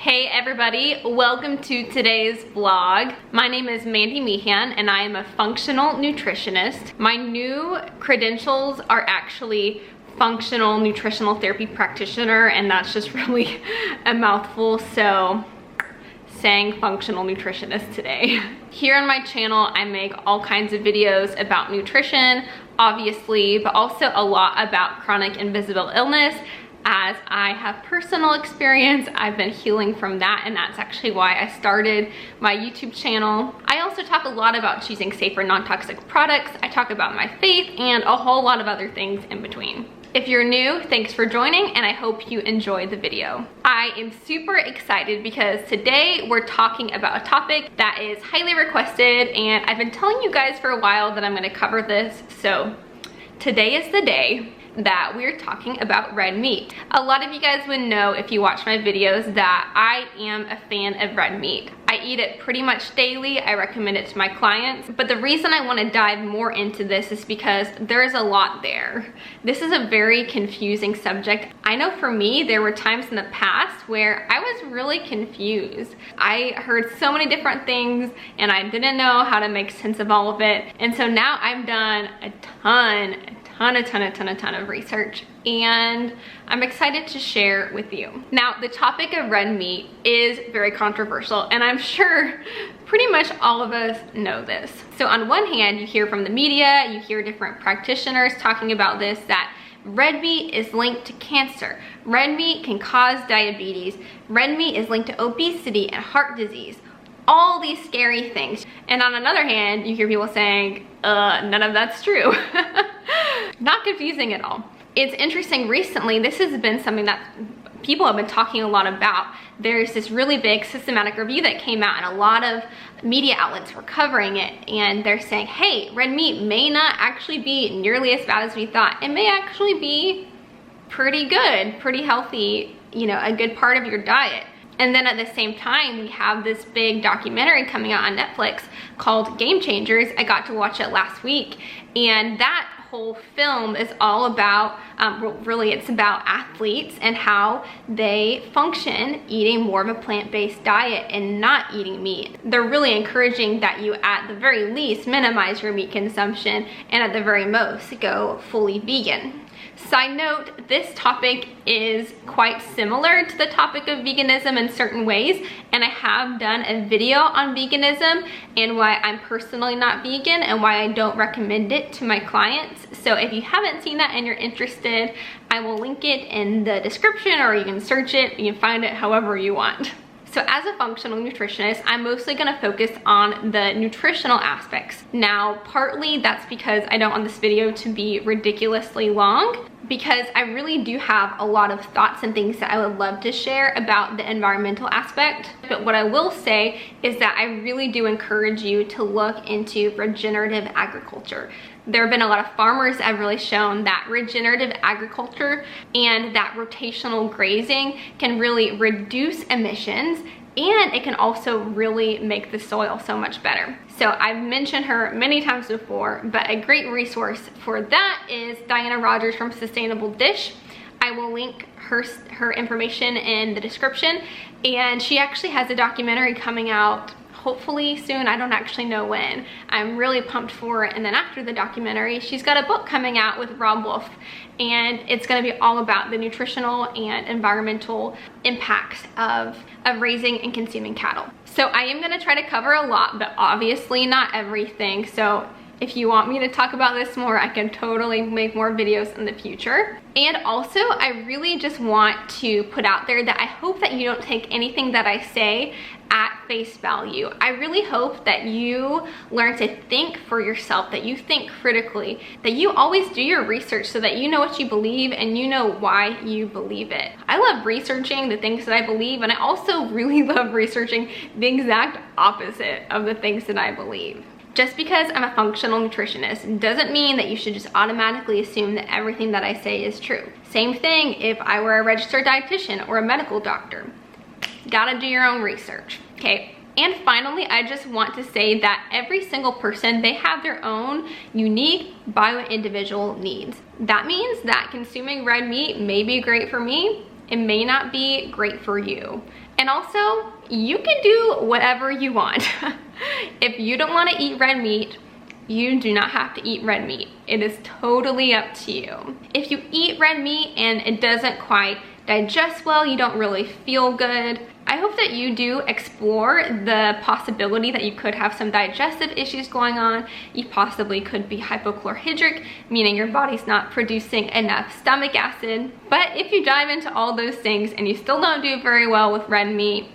Hey everybody, welcome to today's vlog. My name is Mandy Meehan and I am a functional nutritionist. My new credentials are actually functional nutritional therapy practitioner, and that's just really a mouthful, so saying functional nutritionist today. Here on my channel, I make all kinds of videos about nutrition, obviously, but also a lot about chronic invisible illness. As I have personal experience, I've been healing from that, and that's actually why I started my YouTube channel. I also talk a lot about choosing safer, non-toxic products. I talk about my faith and a whole lot of other things in between. If you're new, thanks for joining, and I hope you enjoyed the video. I am super excited because today we're talking about a topic that is highly requested, and I've been telling you guys for a while that I'm gonna cover this, so today is the day that we're talking about red meat. A lot of you guys would know if you watch my videos that I am a fan of red meat. I eat it pretty much daily. I recommend it to my clients. But the reason I want to dive more into this is because there's a lot there. This is a very confusing subject. I know for me, there were times in the past where I was really confused. I heard so many different things and I didn't know how to make sense of all of it. And so now I've done a ton of research, and I'm excited to share with you. Now, the topic of red meat is very controversial, and I'm sure pretty much all of us know this. So on one hand, you hear from the media, you hear different practitioners talking about this, that red meat is linked to cancer. Red meat can cause diabetes. Red meat is linked to obesity and heart disease. All these scary things. And on another hand, you hear people saying, none of that's true. Not confusing at all. It's interesting, recently, this has been something that people have been talking a lot about. There's this really big systematic review that came out, and a lot of media outlets were covering it, and they're saying, hey, red meat may not actually be nearly as bad as we thought. It may actually be pretty good, pretty healthy, you know, a good part of your diet. And then at the same time, we have this big documentary coming out on Netflix called Game Changers. I got to watch it last week, and that whole film is all about, really it's about athletes and how they function eating more of a plant-based diet and not eating meat. They're really encouraging that you, at the very least, minimize your meat consumption, and at the very most, go fully vegan. Side note, this topic is quite similar to the topic of veganism in certain ways, and I have done a video on veganism and why I'm personally not vegan and why I don't recommend it to my clients. So if you haven't seen that and you're interested, I will link it in the description, or you can search it, you can find it however you want. So as a functional nutritionist, I'm mostly gonna focus on the nutritional aspects. Now, partly that's because I don't want this video to be ridiculously long, because I really do have a lot of thoughts and things that I would love to share about the environmental aspect. But what I will say is that I really do encourage you to look into regenerative agriculture. There have been a lot of farmers that have really shown that regenerative agriculture and that rotational grazing can really reduce emissions, and it can also really make the soil so much better. So I've mentioned her many times before, but a great resource for that is Diana Rogers from Sustainable Dish. I will link her information in the description, and she actually has a documentary coming out hopefully soon. I don't actually know when. I'm really pumped for it. And then after the documentary, she's got a book coming out with Rob Wolf, and it's going to be all about the nutritional and environmental impacts of raising and consuming cattle. So I am going to try to cover a lot, but obviously not everything. So if you want me to talk about this more, I can totally make more videos in the future. And also, I really just want to put out there that I hope that you don't take anything that I say at face value. I really hope that you learn to think for yourself, that you think critically, that you always do your research so that you know what you believe and you know why you believe it. I love researching the things that I believe, and I also really love researching the exact opposite of the things that I believe. Just because I'm a functional nutritionist doesn't mean that you should just automatically assume that everything that I say is true. Same thing if I were a registered dietitian or a medical doctor. Gotta do your own research, okay? And finally, I just want to say that every single person, they have their own unique bio-individual needs. That means that consuming red meat may be great for me, it may not be great for you. And also, you can do whatever you want. If you don't want to eat red meat, you do not have to eat red meat. It is totally up to you. If you eat red meat and it doesn't quite digest well, you don't really feel good, I hope that you do explore the possibility that you could have some digestive issues going on. You possibly could be hypochlorhydric, meaning your body's not producing enough stomach acid. But if you dive into all those things and you still don't do very well with red meat,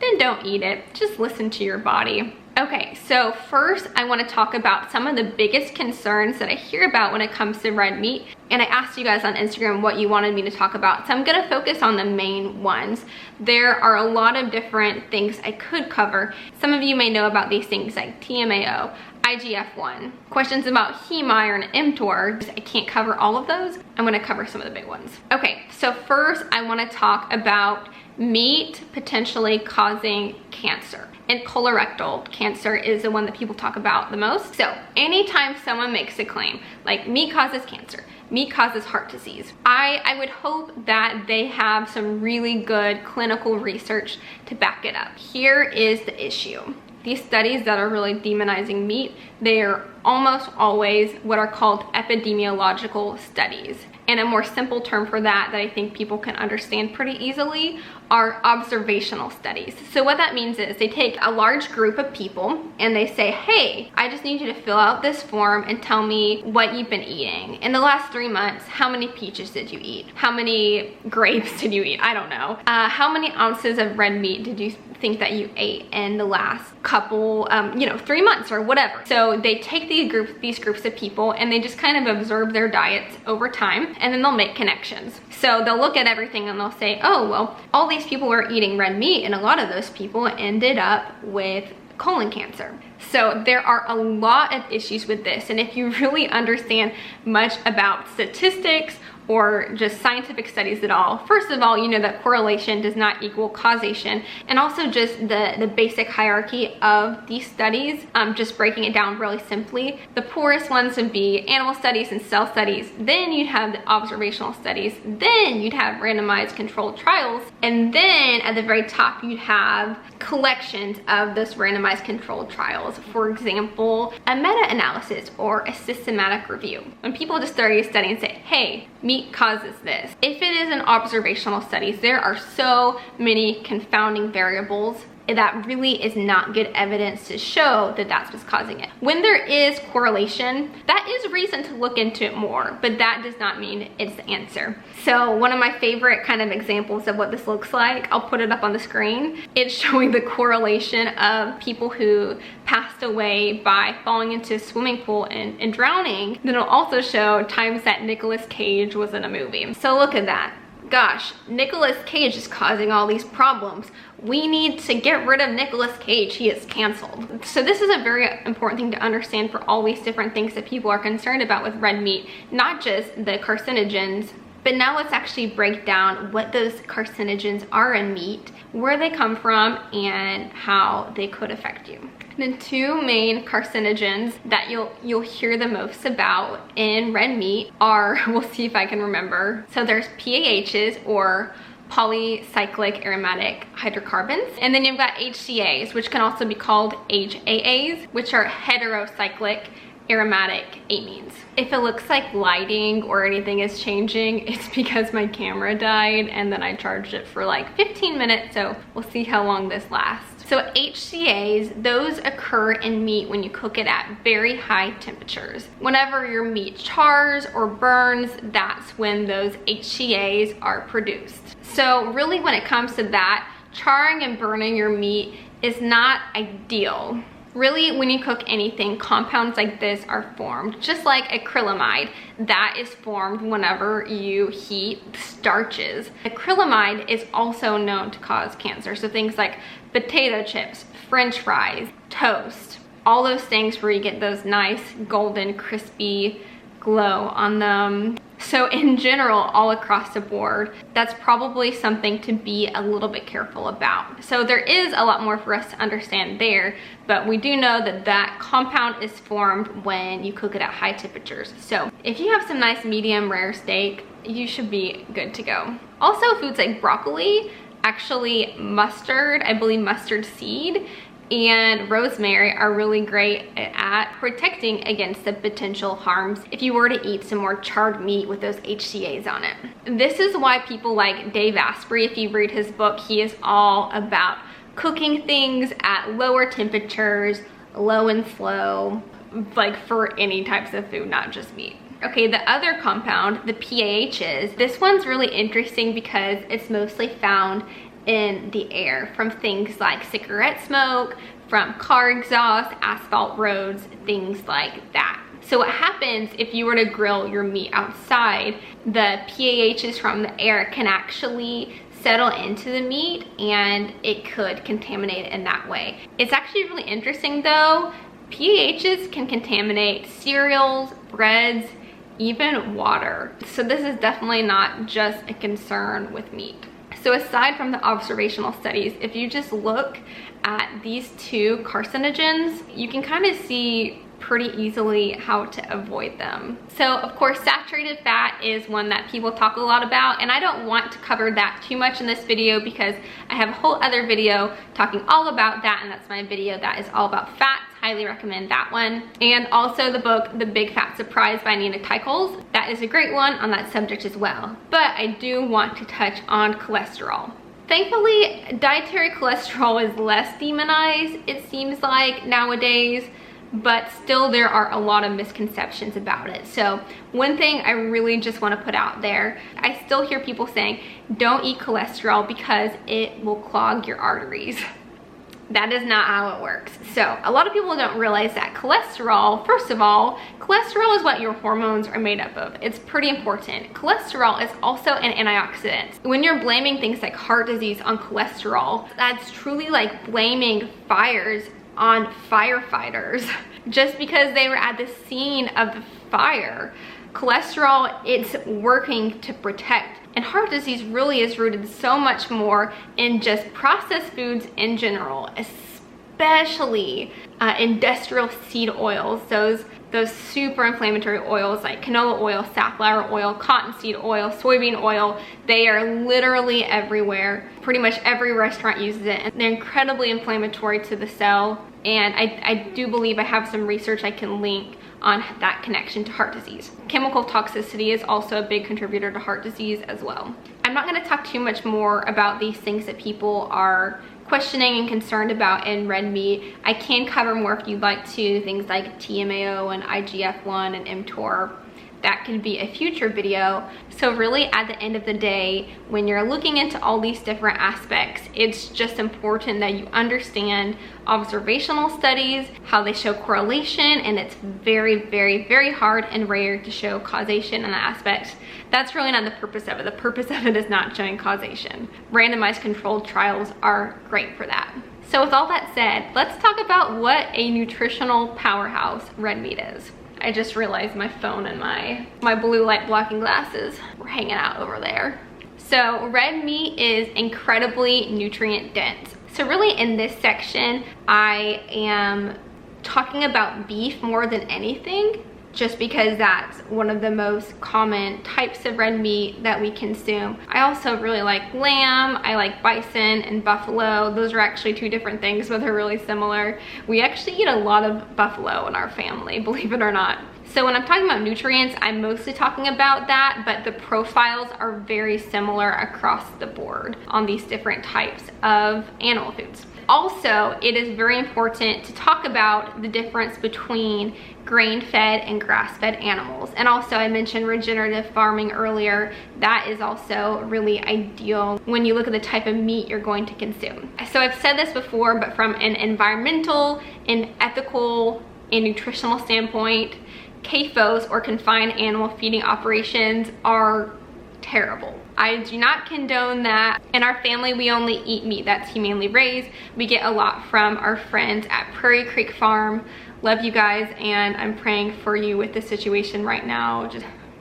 then don't eat it. Just listen to your body. Okay, so first I want to talk about some of the biggest concerns that I hear about when it comes to red meat. And I asked you guys on Instagram what you wanted me to talk about, so I'm going to focus on the main ones. There are a lot of different things I could cover. Some of you may know about these things like TMAO, IGF-1, questions about heme iron, mTOR. I can't cover all of those. I'm going to cover some of the big ones. Okay, so first I want to talk about meat potentially causing cancer. And colorectal cancer is the one that people talk about the most. So anytime someone makes a claim like meat causes cancer, meat causes heart disease, I would hope that they have some really good clinical research to back it up. Here is the issue. These studies that are really demonizing meat, they are almost always what are called epidemiological studies. And a more simple term for that I think people can understand pretty easily are observational studies. So what that means is they take a large group of people and they say, hey, I just need you to fill out this form and tell me what you've been eating. In the last 3 months, how many peaches did you eat? How many grapes did you eat? I don't know. How many ounces of red meat did you think that you ate in the last couple, 3 months or whatever. So they take these groups of people and they just kind of observe their diets over time, and then they'll make connections. So they'll look at everything and they'll say, oh, well, all these people were eating red meat and a lot of those people ended up with colon cancer. So there are a lot of issues with this. And if you really understand much about statistics or just scientific studies at all, first of all, you know that correlation does not equal causation. And also just the basic hierarchy of these studies, just breaking it down really simply. The poorest ones would be animal studies and cell studies. Then you'd have the observational studies. Then you'd have randomized controlled trials. And then at the very top, you'd have collections of those randomized controlled trials. For example, a meta-analysis or a systematic review. When people just start a study and say, hey, meat causes this. If it is an observational studies, there are so many confounding variables that really is not good evidence to show that that's what's causing it. When there is correlation, that is reason to look into it more, but that does not mean it's the answer. So one of my favorite kind of examples of what this looks like, I'll put it up on the screen. It's showing the correlation of people who passed away by falling into a swimming pool and drowning. Then it'll also show times that Nicolas Cage was in a movie. So look at that. Gosh, Nicolas Cage is causing all these problems. We need to get rid of Nicolas Cage. He is canceled. So this is a very important thing to understand for all these different things that people are concerned about with red meat, not just the carcinogens. But now let's actually break down what those carcinogens are in meat, where they come from, and how they could affect you. The two main carcinogens that you'll hear the most about in red meat are, we'll see if I can remember. So there's PAHs, or polycyclic aromatic hydrocarbons. And then you've got HCAs, which can also be called HAAs, which are heterocyclic aromatic amines. If it looks like lighting or anything is changing, it's because my camera died and then I charged it for like 15 minutes, so we'll see how long this lasts. So HCAs, those occur in meat when you cook it at very high temperatures. Whenever your meat chars or burns, that's when those HCAs are produced. So really when it comes to that, charring and burning your meat is not ideal. Really, when you cook anything, compounds like this are formed, just like acrylamide that is formed whenever you heat starches. Acrylamide is also known to cause cancer. So things like potato chips, French fries, toast, all those things where you get those nice golden crispy glow on them. So in general, all across the board, that's probably something to be a little bit careful about. So there is a lot more for us to understand there, but we do know that that compound is formed when you cook it at high temperatures. So if you have some nice medium rare steak, you should be good to go. Also, foods like broccoli, Actually, mustard, I believe mustard seed, and rosemary are really great at protecting against the potential harms if you were to eat some more charred meat with those HCAs on it. This is why people like Dave Asprey, if you read his book, he is all about cooking things at lower temperatures, low and slow, like for any types of food, not just meat. Okay, the other compound, the PAHs, this one's really interesting because it's mostly found in the air from things like cigarette smoke, from car exhaust, asphalt roads, things like that. So what happens if you were to grill your meat outside, the PAHs from the air can actually settle into the meat and it could contaminate it in that way. It's actually really interesting though, PAHs can contaminate cereals, breads, even water. So this is definitely not just a concern with meat. So aside from the observational studies, if you just look at these two carcinogens, you can kind of see pretty easily how to avoid them. So of course, saturated fat is one that people talk a lot about, and I don't want to cover that too much in this video because I have a whole other video talking all about that, and that's my video that is all about fats. Highly recommend that one. And also the book, The Big Fat Surprise by Nina Teicholz. That is a great one on that subject as well. But I do want to touch on cholesterol. Thankfully, dietary cholesterol is less demonized, it seems like nowadays, but still there are a lot of misconceptions about it. So one thing I really just want to put out there, I still hear people saying, don't eat cholesterol because it will clog your arteries. That is not how it works. So a lot of people don't realize that cholesterol, first of all, cholesterol is what your hormones are made up of. It's pretty important. Cholesterol is also an antioxidant. When you're blaming things like heart disease on cholesterol, that's truly like blaming fires on firefighters just because they were at the scene of the fire. Cholesterol, it's working to protect. And heart disease really is rooted so much more in just processed foods in general, especially industrial seed oils, those super inflammatory oils like canola oil, safflower oil, cottonseed oil, soybean oil. They are literally everywhere. Pretty much every restaurant uses it, and they're incredibly inflammatory to the cell. And I do believe I have some research I can link on that connection to heart disease. Chemical toxicity is also a big contributor to heart disease as well. I'm not going to talk too much more about these things that people are questioning and concerned about in red meat. I can cover more if you'd like to, things like TMAO and IGF-1 and mTOR. That could be a future video. So really at the end of the day, when you're looking into all these different aspects, it's just important that you understand observational studies, how they show correlation, and it's very, very, very hard and rare to show causation in that aspect. That's really not the purpose of it. The purpose of it is not showing causation. Randomized controlled trials are great for that. So with all that said, let's talk about what a nutritional powerhouse red meat is. I just realized my phone and my blue light blocking glasses were hanging out over there. So red meat is incredibly nutrient dense. So really in this section, I am talking about beef more than anything, just because that's one of the most common types of red meat that we consume. I also really like lamb, I like bison and buffalo. Those are actually two different things, but they're really similar. We actually eat a lot of buffalo in our family, believe it or not. So when I'm talking about nutrients, I'm mostly talking about that, but the profiles are very similar across the board on these different types of animal foods. Also, it is very important to talk about the difference between grain-fed and grass-fed animals. And also I mentioned regenerative farming earlier. That is also really ideal when you look at the type of meat you're going to consume. So I've said this before, but from an environmental and ethical and nutritional standpoint, CAFOs or confined animal feeding operations are terrible. I do not condone that. In our family, we only eat meat that's humanely raised. We get a lot from our friends at Prairie Creek Farm. Love you guys, and I'm praying for you with this situation right now.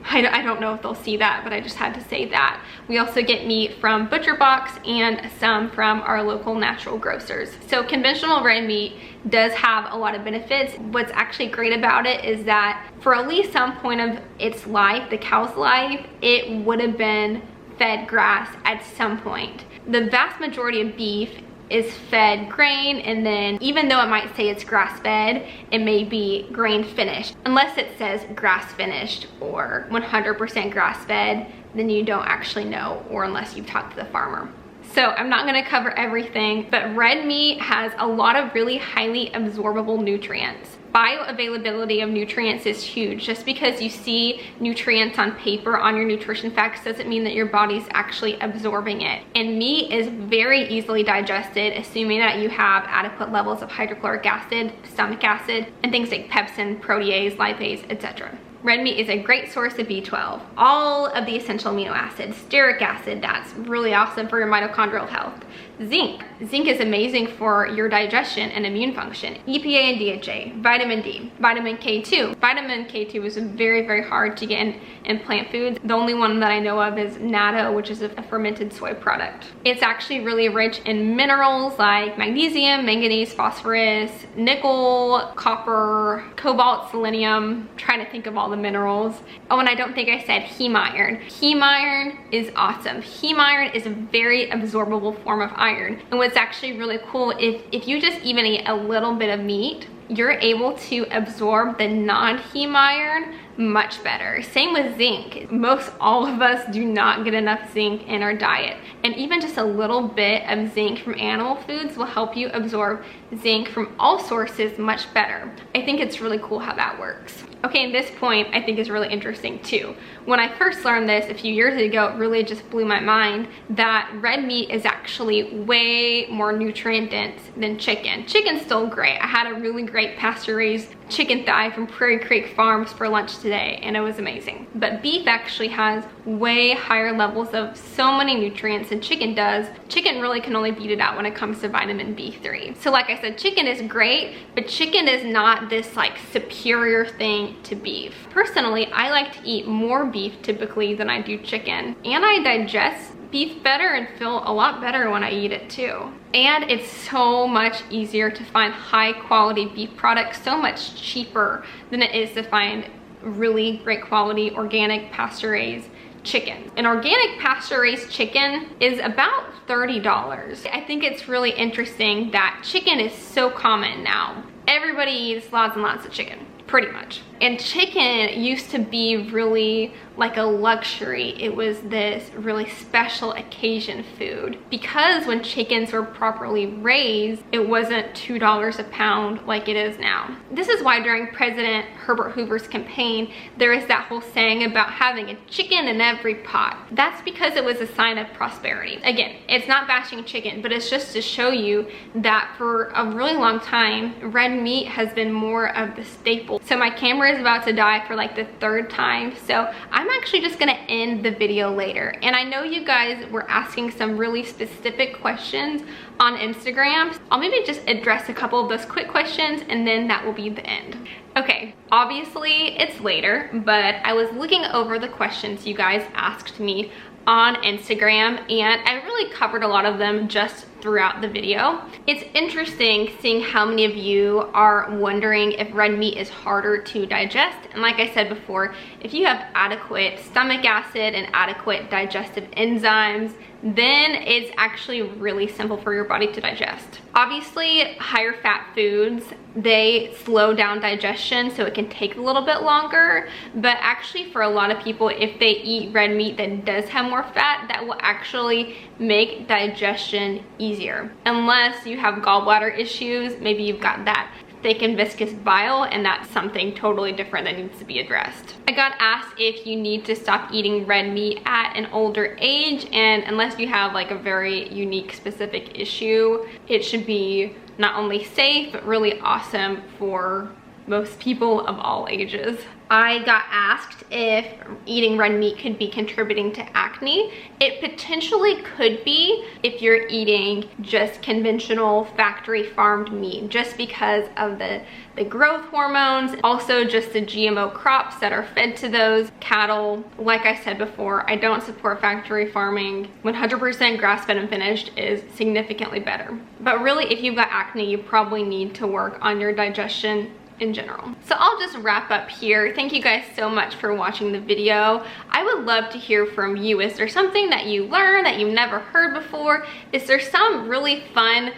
I don't know if they'll see that, but I just had to say that. We also get meat from Butcher Box and some from our local natural grocers. So conventional red meat does have a lot of benefits. What's actually great about it is that for at least some point of its life, the cow's life, it would have been fed grass at some point. The vast majority of beef is fed grain, and then even though it might say it's grass-fed, it may be grain finished. Unless it says grass finished or 100% grass-fed, then you don't actually know, or unless you've talked to the farmer. So I'm not gonna cover everything, but red meat has a lot of really highly absorbable nutrients. Bioavailability of nutrients is huge. Just because you see nutrients on paper on your nutrition facts doesn't mean that your body's actually absorbing it. And meat is very easily digested, assuming that you have adequate levels of hydrochloric acid, stomach acid, and things like pepsin, protease, lipase, etc. Red meat is a great source of B12, all of the essential amino acids, stearic acid, that's really awesome for your mitochondrial health. Zinc is amazing for your digestion and immune function. EPA and DHA, vitamin D, vitamin K2. Vitamin K2 is very, very hard to get in plant foods. The only one that I know of is natto, which is a fermented soy product. It's actually really rich in minerals like magnesium, manganese, phosphorus, nickel, copper, cobalt, selenium. I'm trying to think of all the minerals. Oh, and I don't think I said heme iron. Heme iron is awesome. Heme iron is a very absorbable form of iron. And what's actually really cool, if you just even eat a little bit of meat, you're able to absorb the non-heme iron much better. Same with zinc. Most all of us do not get enough zinc in our diet. And even just a little bit of zinc from animal foods will help you absorb zinc from all sources much better. I think it's really cool how that works. Okay, and this point I think is really interesting too. When I first learned this a few years ago, it really just blew my mind that red meat is actually way more nutrient dense than chicken. Chicken's still great. I had a really great pasture-raised chicken thigh from Prairie Creek Farms for lunch today, and it was amazing. But beef actually has way higher levels of so many nutrients than chicken does. Chicken really can only beat it out when it comes to vitamin B3. So like I said, chicken is great, but chicken is not this like superior thing to beef. Personally, I like to eat more beef typically than I do chicken, and I digest beef better and feel a lot better when I eat it too. And it's so much easier to find high quality beef products, so much cheaper than it is to find really great quality organic pasture-raised chicken. An organic pasture-raised chicken is about $30. I think it's really interesting that chicken is so common now. Everybody eats lots and lots of chicken, pretty much. And chicken used to be really like a luxury. It was this really special occasion food. Because when chickens were properly raised, it wasn't $2 a pound like it is now. This is why during President Herbert Hoover's campaign, there is that whole saying about having a chicken in every pot. That's because it was a sign of prosperity. Again, it's not bashing chicken, but it's just to show you that for a really long time, red meat has been more of the staple. So my camera is about to die for like the third time, so I'm actually just gonna end the video later. And I know you guys were asking some really specific questions on Instagram. I'll maybe just address a couple of those quick questions, and then that will be the end. Okay, obviously it's later, but I was looking over the questions you guys asked me on Instagram, and I really covered a lot of them just throughout the video. It's interesting seeing how many of you are wondering if red meat is harder to digest. And like I said before, if you have adequate stomach acid and adequate digestive enzymes, then it's actually really simple for your body to digest. Obviously, higher fat foods, they slow down digestion, so it can take a little bit longer. But actually for a lot of people, if they eat red meat that does have more fat, that will actually make digestion easier. Unless you have gallbladder issues, maybe you've got that thick and viscous bile, and that's something totally different that needs to be addressed. I got asked if you need to stop eating red meat at an older age, and unless you have like a very unique specific issue, it should be not only safe, but really awesome for most people of all ages. I got asked if eating red meat could be contributing to acne. It potentially could be if you're eating just conventional factory farmed meat, just because of the growth hormones, also just the GMO crops that are fed to those cattle. Like I said before, I don't support factory farming. 100% grass-fed and finished is significantly better. But really, if you've got acne, you probably need to work on your digestion in general. So I'll just wrap up here. Thank you guys so much for watching the video. I would love to hear from you. Is there something that you learned that you've never heard before? Is there some really fun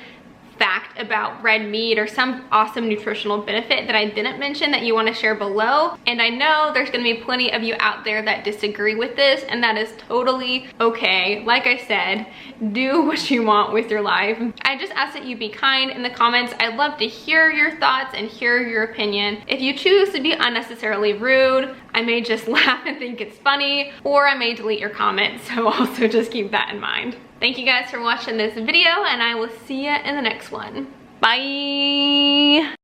fact about red meat or some awesome nutritional benefit that I didn't mention that you want to share below? And I know there's going to be plenty of you out there that disagree with this, and that is totally okay. Like I said, do what you want with your life. I just ask that you be kind in the comments. I'd love to hear your thoughts and hear your opinion. If you choose to be unnecessarily rude, I may just laugh and think it's funny, or I may delete your comment, so also just keep that in mind. Thank you guys for watching this video, and I will see you in the next one. Bye!